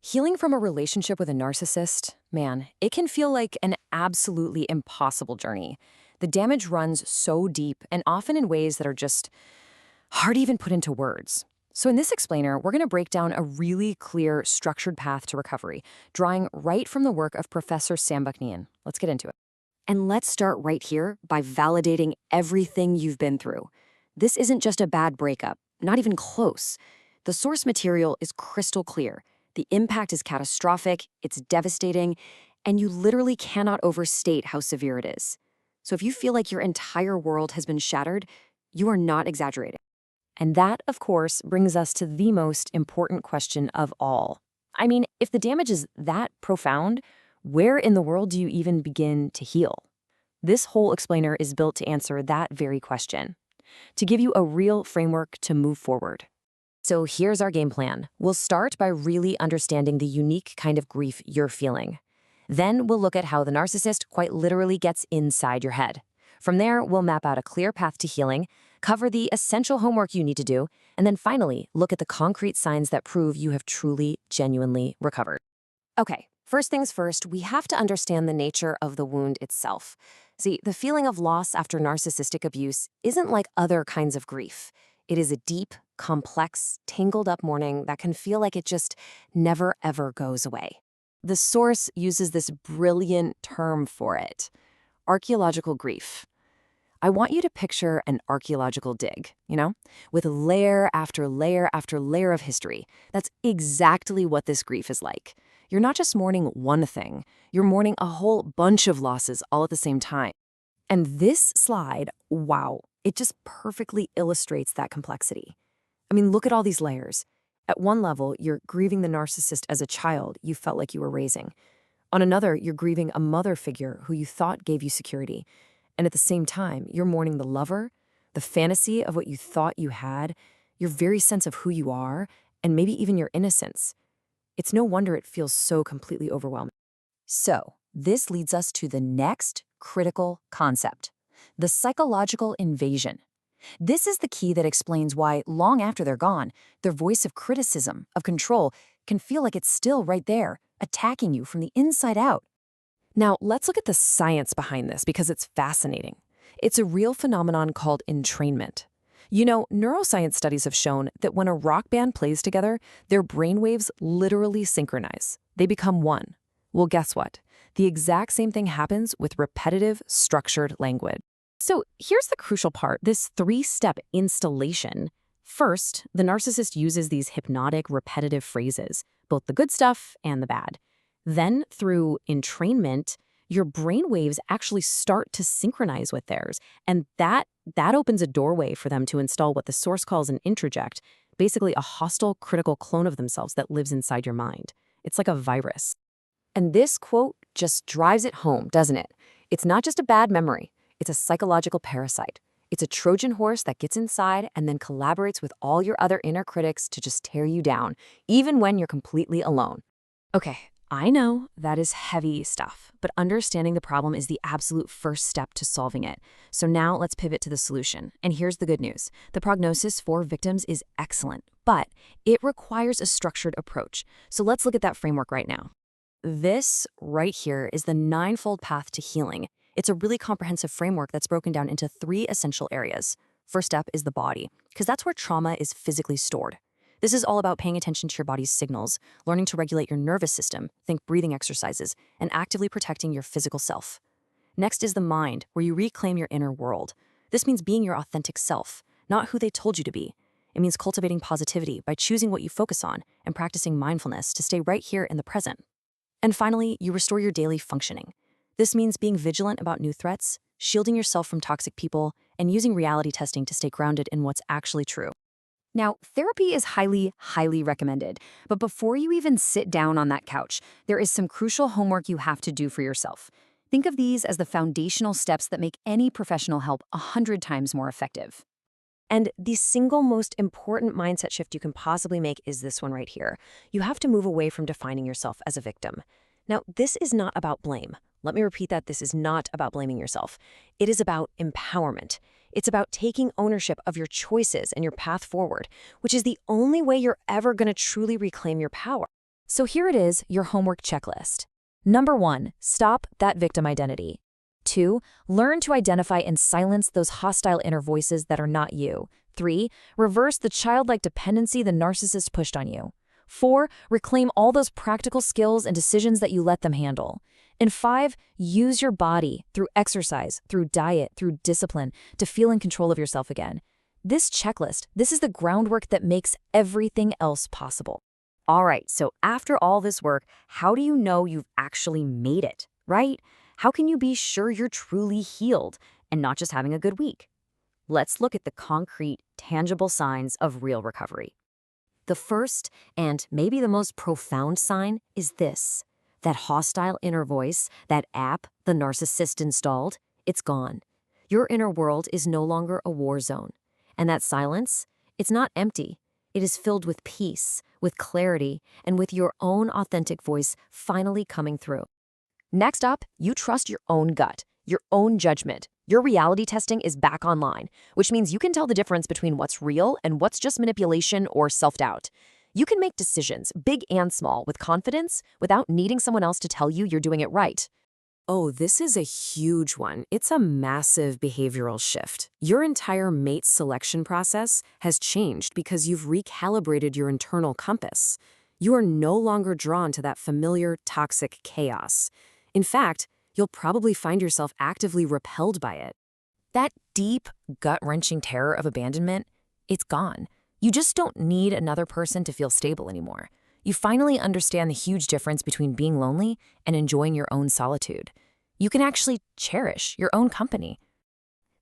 Healing from a relationship with a narcissist, man, it can feel like an absolutely impossible journey. The damage runs so deep and often in ways that are just hard to even put into words. So in this explainer, we're going to break down a really clear, structured path to recovery, drawing right from the work of Professor Sam Bucknian. Let's get into it. And let's start right here by validating everything you've been through. This isn't just a bad breakup, not even close. The source material is crystal clear. The impact is catastrophic, it's devastating, and you literally cannot overstate how severe it is. So if you feel like your entire world has been shattered, you are not exaggerating. And that, of course, brings us to the most important question of all. I mean, if the damage is that profound, where in the world do you even begin to heal? This whole explainer is built to answer that very question, to give you a real framework to move forward. So here's our game plan. We'll start by really understanding the unique kind of grief you're feeling. Then we'll look at how the narcissist quite literally gets inside your head. From there, we'll map out a clear path to healing, cover the essential homework you need to do, and then finally, look at the concrete signs that prove you have truly, genuinely recovered. Okay, first things first, we have to understand the nature of the wound itself. See, the feeling of loss after narcissistic abuse isn't like other kinds of grief. It is a deep, complex, tangled up mourning that can feel like it just never ever goes away. The source uses this brilliant term for it: archaeological grief. I want you to picture an archaeological dig, with layer after layer after layer of history. That's exactly what this grief is like. You're not just mourning one thing, you're mourning a whole bunch of losses all at the same time. And this slide, wow, it just perfectly illustrates that complexity. I mean, look at all these layers. At one level, you're grieving the narcissist as a child you felt like you were raising. On another, you're grieving a mother figure who you thought gave you security. And at the same time, you're mourning the lover, the fantasy of what you thought you had, your very sense of who you are, and maybe even your innocence. It's no wonder it feels so completely overwhelming. So, this leads us to the next critical concept: the psychological invasion. This is the key that explains why, long after they're gone, their voice of criticism, of control, can feel like it's still right there, attacking you from the inside out. Now, let's look at the science behind this because it's fascinating. It's a real phenomenon called entrainment. Neuroscience studies have shown that when a rock band plays together, their brainwaves literally synchronize. They become one. Well, guess what? The exact same thing happens with repetitive, structured language. So here's the crucial part, this three-step installation. First, the narcissist uses these hypnotic, repetitive phrases, both the good stuff and the bad. Then, through entrainment, your brain waves actually start to synchronize with theirs, and that opens a doorway for them to install what the source calls an introject, basically a hostile, critical clone of themselves that lives inside your mind. It's like a virus. And this quote just drives it home, doesn't it? It's not just a bad memory. It's a psychological parasite. It's a Trojan horse that gets inside and then collaborates with all your other inner critics to just tear you down, even when you're completely alone. Okay, I know that is heavy stuff, but understanding the problem is the absolute first step to solving it. So now let's pivot to the solution. And here's the good news. The prognosis for victims is excellent, but it requires a structured approach. So let's look at that framework right now. This right here is the ninefold path to healing. It's a really comprehensive framework that's broken down into three essential areas. First up is the body, because that's where trauma is physically stored. This is all about paying attention to your body's signals, learning to regulate your nervous system, think breathing exercises, and actively protecting your physical self. Next is the mind, where you reclaim your inner world. This means being your authentic self, not who they told you to be. It means cultivating positivity by choosing what you focus on and practicing mindfulness to stay right here in the present. And finally, you restore your daily functioning. This means being vigilant about new threats, shielding yourself from toxic people, and using reality testing to stay grounded in what's actually true. Now, therapy is highly, highly recommended, but before you even sit down on that couch, there is some crucial homework you have to do for yourself. Think of these as the foundational steps that make any professional help 100 times more effective. And the single most important mindset shift you can possibly make is this one right here. You have to move away from defining yourself as a victim. Now, this is not about blame. Let me repeat that. This is not about blaming yourself. It is about empowerment. It's about taking ownership of your choices and your path forward, which is the only way you're ever going to truly reclaim your power. So here it is, your homework checklist. Number 1, stop that victim identity. 2, learn to identify and silence those hostile inner voices that are not you. 3, reverse the childlike dependency the narcissist pushed on you. 4, reclaim all those practical skills and decisions that you let them handle. And 5, use your body through exercise, through diet, through discipline to feel in control of yourself again. This checklist, this is the groundwork that makes everything else possible. All right, so after all this work, how do you know you've actually made it, right? How can you be sure you're truly healed and not just having a good week? Let's look at the concrete, tangible signs of real recovery. The first, and maybe the most profound sign, is this. That hostile inner voice, that app the narcissist installed, it's gone. Your inner world is no longer a war zone. And that silence, it's not empty. It is filled with peace, with clarity, and with your own authentic voice finally coming through. Next up, you trust your own gut, your own judgment. Your reality testing is back online, which means you can tell the difference between what's real and what's just manipulation or self-doubt. You can make decisions, big and small, with confidence without needing someone else to tell you you're doing it right. Oh, this is a huge one. It's a massive behavioral shift. Your entire mate selection process has changed because you've recalibrated your internal compass. You are no longer drawn to that familiar, toxic chaos. In fact, you'll probably find yourself actively repelled by it. That deep, gut-wrenching terror of abandonment, it's gone. You just don't need another person to feel stable anymore. You finally understand the huge difference between being lonely and enjoying your own solitude. You can actually cherish your own company.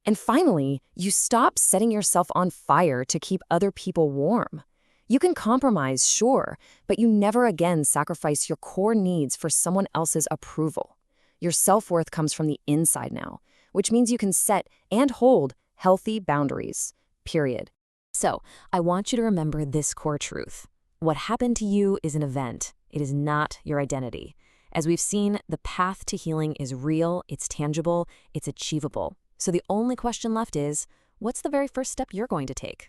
And finally, you stop setting yourself on fire to keep other people warm. You can compromise, sure, but you never again sacrifice your core needs for someone else's approval. Your self-worth comes from the inside now, which means you can set and hold healthy boundaries, period. So, I want you to remember this core truth. What happened to you is an event. It is not your identity. As we've seen, the path to healing is real, it's tangible, it's achievable. So the only question left is, what's the very first step you're going to take?